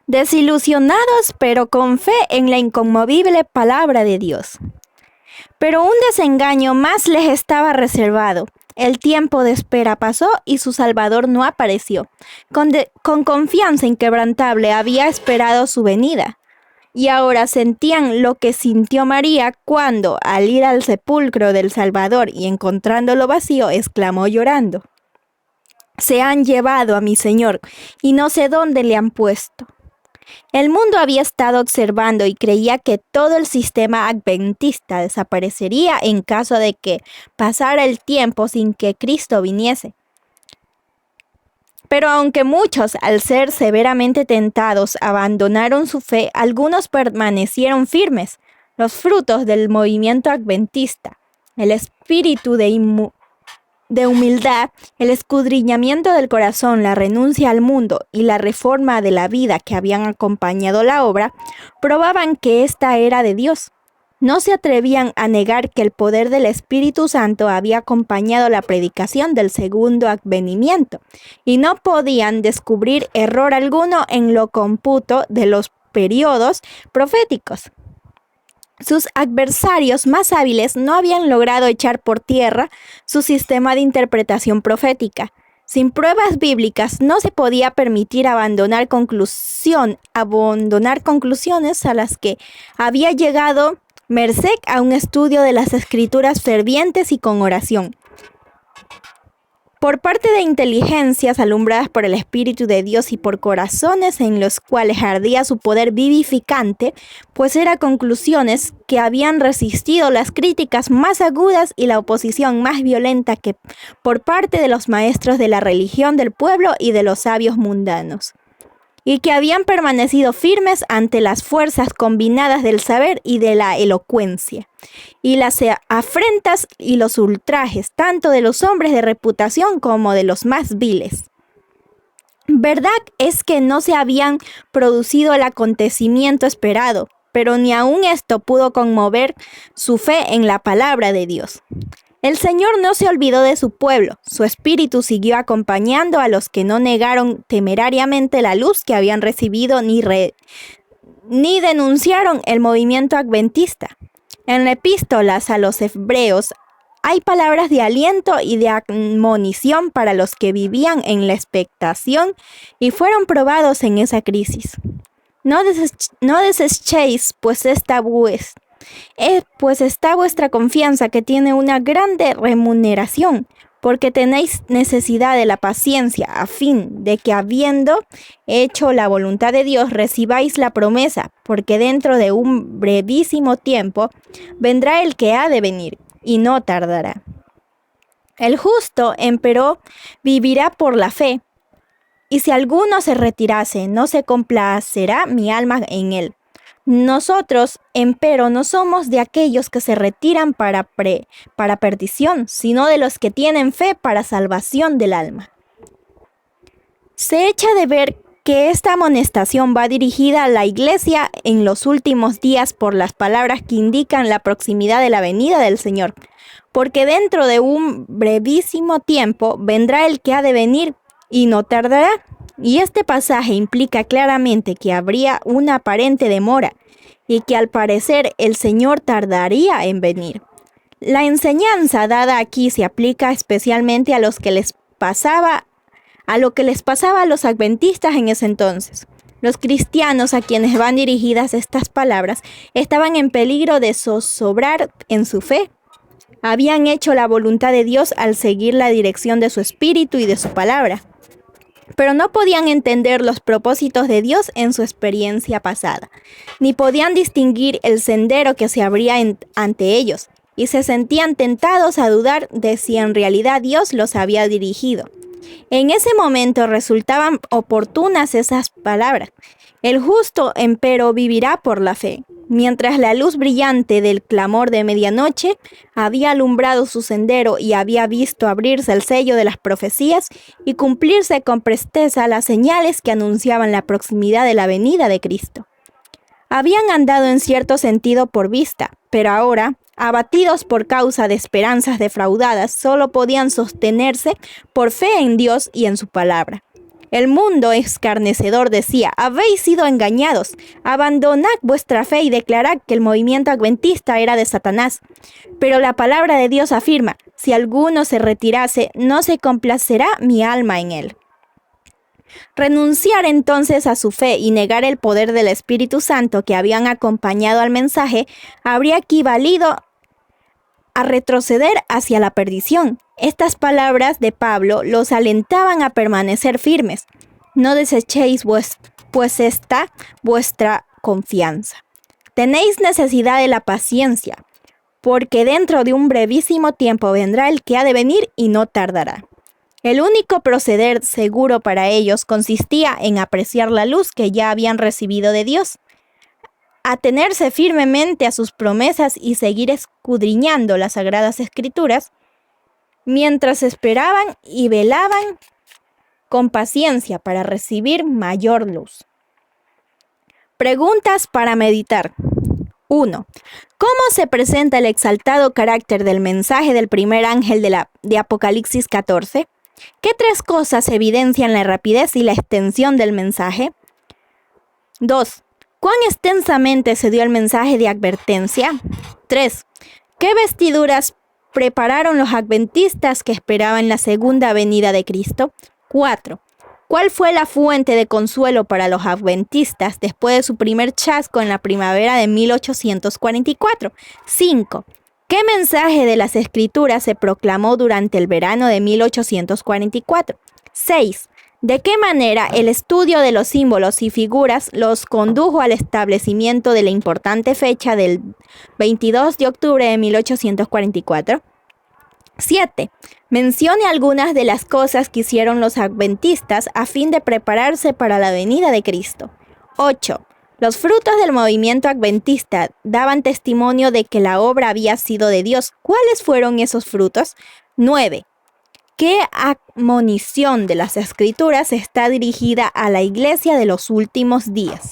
desilusionados pero con fe en la inconmovible palabra de Dios. Pero un desengaño más les estaba reservado. El tiempo de espera pasó y su Salvador no apareció. Con confianza inquebrantable había esperado su venida. Y ahora sentían lo que sintió María cuando, al ir al sepulcro del Salvador y encontrándolo vacío, exclamó llorando: «Se han llevado a mi Señor y no sé dónde le han puesto». El mundo había estado observando y creía que todo el sistema adventista desaparecería en caso de que pasara el tiempo sin que Cristo viniese. Pero aunque muchos, al ser severamente tentados, abandonaron su fe, algunos permanecieron firmes. Los frutos del movimiento adventista, el espíritu de humildad, el escudriñamiento del corazón, la renuncia al mundo y la reforma de la vida que habían acompañado la obra, probaban que ésta era de Dios. No se atrevían a negar que el poder del Espíritu Santo había acompañado la predicación del segundo advenimiento, y no podían descubrir error alguno en lo cómputo de los periodos proféticos. Sus adversarios más hábiles no habían logrado echar por tierra su sistema de interpretación profética. Sin pruebas bíblicas no se podía permitir abandonar conclusiones a las que había llegado merced a un estudio de las Escrituras fervientes y con oración. Por parte de inteligencias alumbradas por el Espíritu de Dios y por corazones en los cuales ardía su poder vivificante, pues eran conclusiones que habían resistido las críticas más agudas y la oposición más violenta que por parte de los maestros de la religión del pueblo y de los sabios mundanos, y que habían permanecido firmes ante las fuerzas combinadas del saber y de la elocuencia, y las afrentas y los ultrajes, tanto de los hombres de reputación como de los más viles. Verdad es que no se habían producido el acontecimiento esperado, pero ni aun esto pudo conmover su fe en la palabra de Dios. El Señor no se olvidó de su pueblo, su espíritu siguió acompañando a los que no negaron temerariamente la luz que habían recibido ni denunciaron el movimiento adventista. En las epístolas a los hebreos hay palabras de aliento y de admonición para los que vivían en la expectación y fueron probados en esa crisis. No desechéis pues está vuestra confianza, que tiene una grande remuneración, porque tenéis necesidad de la paciencia, a fin de que, habiendo hecho la voluntad de Dios, recibáis la promesa, porque dentro de un brevísimo tiempo vendrá el que ha de venir, y no tardará. El justo, empero, vivirá por la fe, y si alguno se retirase, no se complacerá mi alma en él. Nosotros, empero, no somos de aquellos que se retiran para perdición, sino de los que tienen fe para salvación del alma. Se echa de ver que esta amonestación va dirigida a la Iglesia en los últimos días por las palabras que indican la proximidad de la venida del Señor, porque dentro de un brevísimo tiempo vendrá el que ha de venir y no tardará. Y este pasaje implica claramente que habría una aparente demora y que al parecer el Señor tardaría en venir. La enseñanza dada aquí se aplica especialmente a lo que les pasaba a los adventistas en ese entonces. Los cristianos a quienes van dirigidas estas palabras estaban en peligro de zozobrar en su fe. Habían hecho la voluntad de Dios al seguir la dirección de su espíritu y de su palabra, pero no podían entender los propósitos de Dios en su experiencia pasada, ni podían distinguir el sendero que se abría ante ellos, y se sentían tentados a dudar de si en realidad Dios los había dirigido. En ese momento resultaban oportunas esas palabras: el justo, empero, vivirá por la fe. Mientras la luz brillante del clamor de medianoche había alumbrado su sendero y había visto abrirse el sello de las profecías y cumplirse con presteza las señales que anunciaban la proximidad de la venida de Cristo. Habían andado en cierto sentido por vista, pero ahora, abatidos por causa de esperanzas defraudadas, solo podían sostenerse por fe en Dios y en su palabra. El mundo escarnecedor decía: habéis sido engañados, abandonad vuestra fe y declarad que el movimiento adventista era de Satanás. Pero la palabra de Dios afirma: si alguno se retirase, no se complacerá mi alma en él. Renunciar entonces a su fe y negar el poder del Espíritu Santo que habían acompañado al mensaje habría equivalido a retroceder hacia la perdición. Estas palabras de Pablo los alentaban a permanecer firmes. No desechéis pues esta vuestra confianza. Tenéis necesidad de la paciencia, porque dentro de un brevísimo tiempo vendrá el que ha de venir y no tardará. El único proceder seguro para ellos consistía en apreciar la luz que ya habían recibido de Dios, atenerse firmemente a sus promesas y seguir escudriñando las Sagradas Escrituras, mientras esperaban y velaban con paciencia para recibir mayor luz. Preguntas para meditar. 1. ¿Cómo se presenta el exaltado carácter del mensaje del primer ángel de Apocalipsis 14? ¿Qué tres cosas evidencian la rapidez y la extensión del mensaje? 2. ¿Cuán extensamente se dio el mensaje de advertencia? 3. ¿Qué vestiduras prepararon los adventistas que esperaban la segunda venida de Cristo? 4. ¿Cuál fue la fuente de consuelo para los adventistas después de su primer chasco en la primavera de 1844? 5. ¿Qué mensaje de las Escrituras se proclamó durante el verano de 1844? 6. ¿De qué manera el estudio de los símbolos y figuras los condujo al establecimiento de la importante fecha del 22 de octubre de 1844? 7. Mencione algunas de las cosas que hicieron los adventistas a fin de prepararse para la venida de Cristo. 8. Los frutos del movimiento adventista daban testimonio de que la obra había sido de Dios. ¿Cuáles fueron esos frutos? 9. ¿Qué admonición de las Escrituras está dirigida a la iglesia de los últimos días?